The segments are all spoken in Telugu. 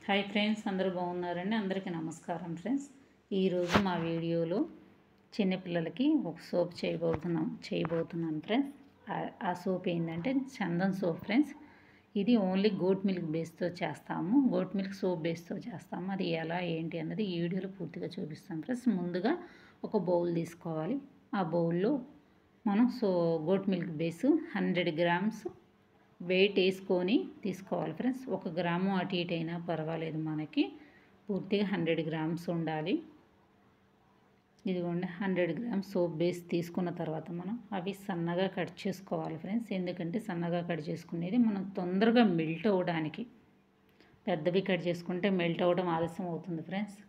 హాయ్ ఫ్రెండ్స్, అందరూ బాగున్నారండి. అందరికీ నమస్కారం ఫ్రెండ్స్. ఈరోజు మా వీడియోలో చిన్నపిల్లలకి ఒక సోప్ చేయబోతున్నాను ఫ్రెండ్స్. ఆ సోప్ ఏంటంటే చందన్ సోప్ ఫ్రెండ్స్. ఇది ఓన్లీ గోట్ మిల్క్ బేస్తో చేస్తాము. గోట్ మిల్క్ సోప్ బేస్తో చేస్తాము. అది ఎలా ఏంటి అన్నది ఈ వీడియోలో పూర్తిగా చూపిస్తాం ఫ్రెండ్స్. ముందుగా ఒక బౌల్ తీసుకోవాలి. ఆ బౌల్లో మనం goat milk base 100 grams weight వేసుకొని తీసుకోవాలి ఫ్రెండ్స్. 1 గ్రాము అటు ఇటు అయినా పర్వాలేదు, మనకి పూర్తిగా 100 గ్రామ్స్ ఉండాలి. ఇదిగోండి 100 గ్రామ్స్ సోప్ బేస్ తీసుకున్న తర్వాత మనం అవి సన్నగా కట్ చేసుకోవాలి ఫ్రెండ్స్. ఎందుకంటే సన్నగా కట్ చేసుకునేది మనం తొందరగా మెల్ట్ అవ్వడానికి. పెద్దవి కట్ చేసుకుంటే మెల్ట్ అవ్వడం ఆలస్యం అవుతుంది ఫ్రెండ్స్.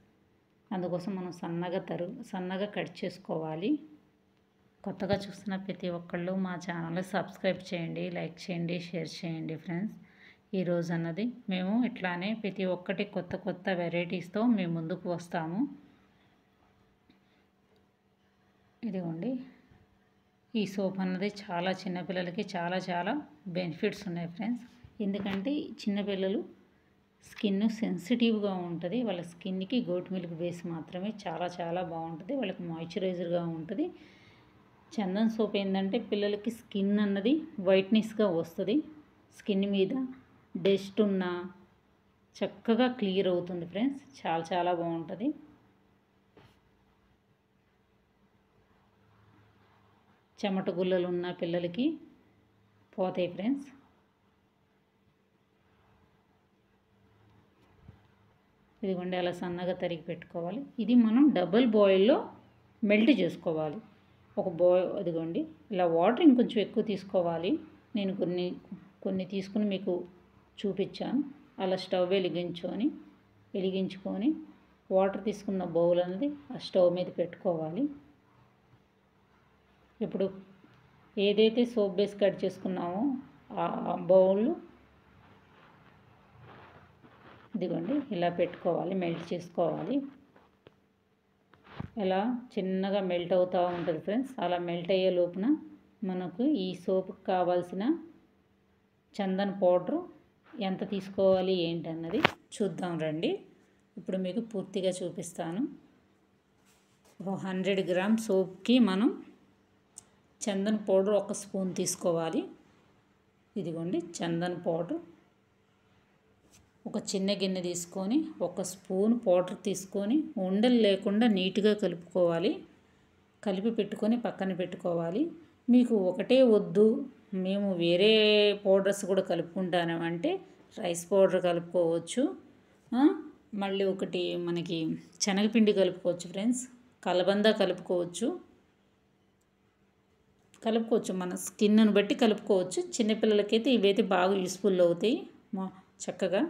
అందుకోసం మనం సన్నగా కట్ చేసుకోవాలి. కొత్తగా చూస్తున్న ప్రతి ఒక్కళ్ళు మా ఛానల్ని సబ్స్క్రైబ్ చేయండి, లైక్ చేయండి, షేర్ చేయండి ఫ్రెండ్స్. ఈరోజు అన్నది మేము ఇట్లానే ప్రతి ఒక్కటి కొత్త వెరైటీస్తో మేము ముందుకు వస్తాము. ఇదిగోండి, ఈ సోప్ అన్నది చాలా చిన్నపిల్లలకి చాలా బెనిఫిట్స్ ఉన్నాయి ఫ్రెండ్స్. ఎందుకంటే చిన్నపిల్లలు స్కిన్ సెన్సిటివ్గా ఉంటుంది. వాళ్ళ స్కిన్కి గోట్ మిల్క్ బేస్ మాత్రమే చాలా బాగుంటుంది. వాళ్ళకి మాయిశ్చరైజర్గా ఉంటుంది. చందన్ సోప్ ఏంటంటే పిల్లలకి స్కిన్ అన్నది వైట్నెస్గా వస్తుంది. స్కిన్ మీద డస్ట్ ఉన్నా చక్కగా క్లియర్ అవుతుంది ఫ్రెండ్స్. చాలా బాగుంటుంది. చెమట గుల్లలు ఉన్న పిల్లలకి పోతాయి ఫ్రెండ్స్. ఇదిగోండి, అలా సన్నగా తరిగి పెట్టుకోవాలి. ఇది మనం డబుల్ బాయిల్లో మెల్ట్ చేసుకోవాలి. అదిగోండి, ఇలా వాటర్ ఇంకొంచెం ఎక్కువ తీసుకోవాలి. నేను కొన్ని తీసుకుని మీకు చూపించాను. అలా స్టవ్ వెలిగించుకొని వాటర్ తీసుకున్న బౌల్ అనేది ఆ స్టవ్ మీద పెట్టుకోవాలి. ఇప్పుడు ఏదైతే సోప్ బేస్ కట్ చేసుకున్నామో ఆ బౌల్ ఇదిగోండి ఇలా పెట్టుకోవాలి, మెల్ట్ చేసుకోవాలి. ఇలా చిన్నగా మెల్ట్ అవుతూ ఉంటుంది ఫ్రెండ్స్. అలా మెల్ట్ అయ్యే లోపున మనకు ఈ సోప్కి కావాల్సిన చందన్ పౌడరు ఎంత తీసుకోవాలి ఏంటి అన్నది చూద్దాం రండి. ఇప్పుడు మీకు పూర్తిగా చూపిస్తాను. 100 గ్రామ్ సోప్కి మనం చందన్ పౌడర్ 1 స్పూన్ తీసుకోవాలి. ఇదిగోండి చందన్ పౌడర్. ఒక చిన్న గిన్నె తీసుకొని 1 స్పూన్ పౌడర్ తీసుకొని ఉండలు లేకుండా నీట్గా కలుపుకోవాలి. కలిపి పెట్టుకొని పక్కన పెట్టుకోవాలి. మీకు ఒకటే వద్దు, మేము వేరే పౌడర్స్ కూడా కలుపుకుంటాను అంటే రైస్ పౌడర్ కలుపుకోవచ్చు. మళ్ళీ ఒకటి మనకి శనగపిండి కలుపుకోవచ్చు ఫ్రెండ్స్. కలబంద కలుపుకోవచ్చు. మన స్కిన్ను బట్టి కలుపుకోవచ్చు. చిన్నపిల్లలకైతే ఇవైతే బాగా యూస్ఫుల్ అవుతాయి. చక్కగా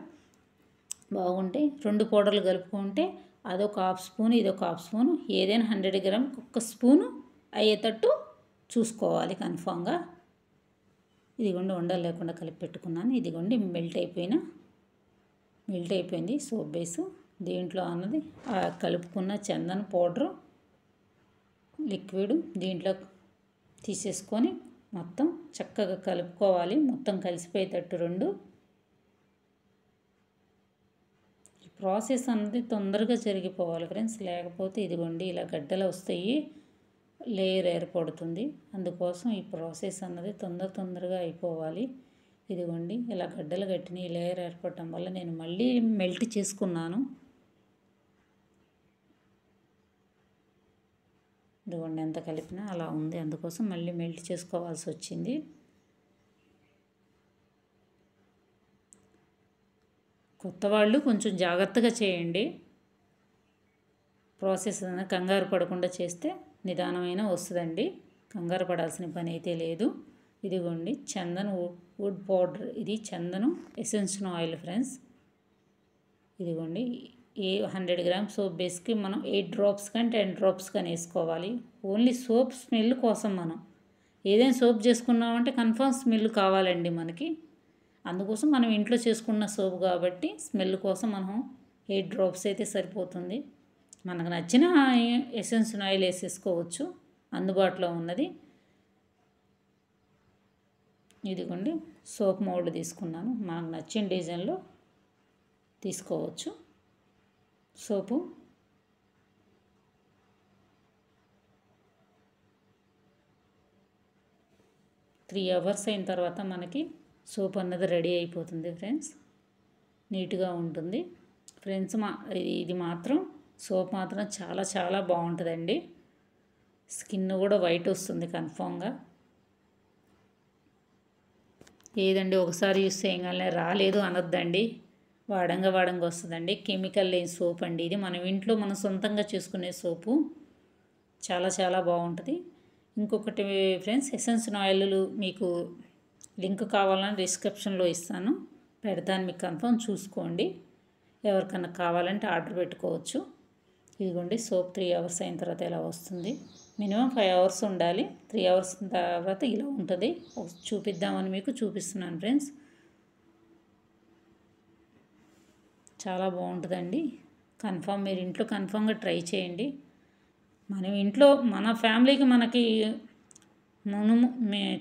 బాగుంటాయి. 2 పౌడర్లు కలుపుకుంటే అదొక 1/2 స్పూన్, ఇదొక 1/2 స్పూన్. ఏదైనా 100 గ్రామ్ 1 స్పూను అయ్యేటట్టు చూసుకోవాలి కన్ఫామ్గా. ఇదిగోండి ఉండలు లేకుండా కలిపి పెట్టుకున్నాను. ఇదిగోండి మెల్ట్ అయిపోయింది సోప్ బేసు. దీంట్లో అన్నది కలుపుకున్న చందన్ పౌడరు లిక్విడ్ దీంట్లో తీసేసుకొని మొత్తం చక్కగా కలుపుకోవాలి. మొత్తం కలిసిపోయేటట్టు రెండు. ప్రాసెస్ అన్నది తొందరగా జరిగిపోవాలి ఫ్రెండ్స్. లేకపోతే ఇదిగోండి ఇలా గడ్డలు వస్తాయి, లేయర్ ఏర్పడుతుంది. అందుకోసం ఈ ప్రాసెస్ అన్నది తొందరగా అయిపోవాలి. ఇదిగోండి ఇలా గడ్డలు కట్టిన ఈ లేయర్ ఏర్పడటం వల్ల నేను మళ్ళీ మెల్ట్ చేసుకున్నాను. ఇదిగోండి ఎంత కలిపినా అలా ఉంది. అందుకోసం మళ్ళీ మెల్ట్ చేసుకోవాల్సి వచ్చింది. కొత్త వాళ్ళు కొంచెం జాగ్రత్తగా చేయండి. ప్రాసెస్ కంగారు పడకుండా చేస్తే నిదానమైన వస్తుందండి. కంగారు పడాల్సిన పని అయితే లేదు. ఇదిగోండి చందన్ వుడ్ పౌడర్. ఇది చందనం ఎసెన్షియల్ ఆయిల్ ఫ్రెండ్స్. ఇదిగోండి 100 గ్రామ్ సోప్ బేస్కి మనం 8 డ్రాప్స్ కానీ 10 డ్రాప్స్ కానీ వేసుకోవాలి. ఓన్లీ సోప్ స్మెల్ కోసం మనం ఏదైనా సోప్ చేసుకున్నామంటే కన్ఫర్మ్ స్మెల్ కావాలండి మనకి. అందుకోసం మనం ఇంట్లో చేసుకున్న సోప్ కాబట్టి స్మెల్ కోసం మనం 8 డ్రాప్స్ అయితే సరిపోతుంది. మనకు నచ్చిన ఎసెన్షియల్ ఆయిల్ వేసేసుకోవచ్చు, అందుబాటులో ఉన్నది. ఇదిగోండి సోప్ మౌల్డ్ తీసుకున్నాను. మనకు నచ్చిన డిజైన్లో తీసుకోవచ్చు. సోపు 3 అవర్స్ అయిన తర్వాత మనకి సోప్ అన్నది రెడీ అయిపోతుంది ఫ్రెండ్స్. నీట్గా ఉంటుంది ఫ్రెండ్స్. ఇది మాత్రం సోప్ మాత్రం చాలా చాలా బాగుంటుందండి. స్కిన్ కూడా వైట్ వస్తుంది కన్ఫామ్గా. ఏదండి ఒకసారి యూస్ చేయగానే రాలేదు అనొద్దండి. వాడంగా వస్తుందండి. కెమికల్ లేని సోప్ అండి ఇది. మనం ఇంట్లో మనం సొంతంగా చేసుకునే సోపు. చాలా చాలా బాగుంటుంది. ఇంకొకటి ఫ్రెండ్స్, ఎసెన్షియల్ ఆయిల్ మీకు లింక్ కావాలని డిస్క్రిప్షన్లో ఇస్తాను, పెడతాను. మీకు కన్ఫర్మ్ చూసుకోండి. ఎవరికన్నా కావాలంటే ఆర్డర్ పెట్టుకోవచ్చు. ఇదిగోండి సోప్ 3 అవర్స్ అయిన తర్వాత ఎలా వస్తుంది. మినిమం 5 అవర్స్ ఉండాలి. 3 అవర్స్ తర్వాత ఇలా ఉంటుంది. చూపిద్దామని మీకు చూపిస్తున్నాను ఫ్రెండ్స్. చాలా బాగుంటుందండి. కన్ఫామ్ మీరు ఇంట్లో కన్ఫామ్గా ట్రై చేయండి. మనం ఇంట్లో మన ఫ్యామిలీకి మనకి మనం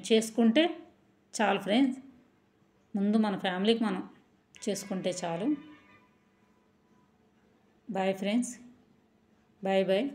చేసుకుంటే చాలు ఫ్రెండ్స్. ముందు మన ఫ్యామిలీకి మనం చేసుకుంటే చాలు. Bye friends. Bye bye.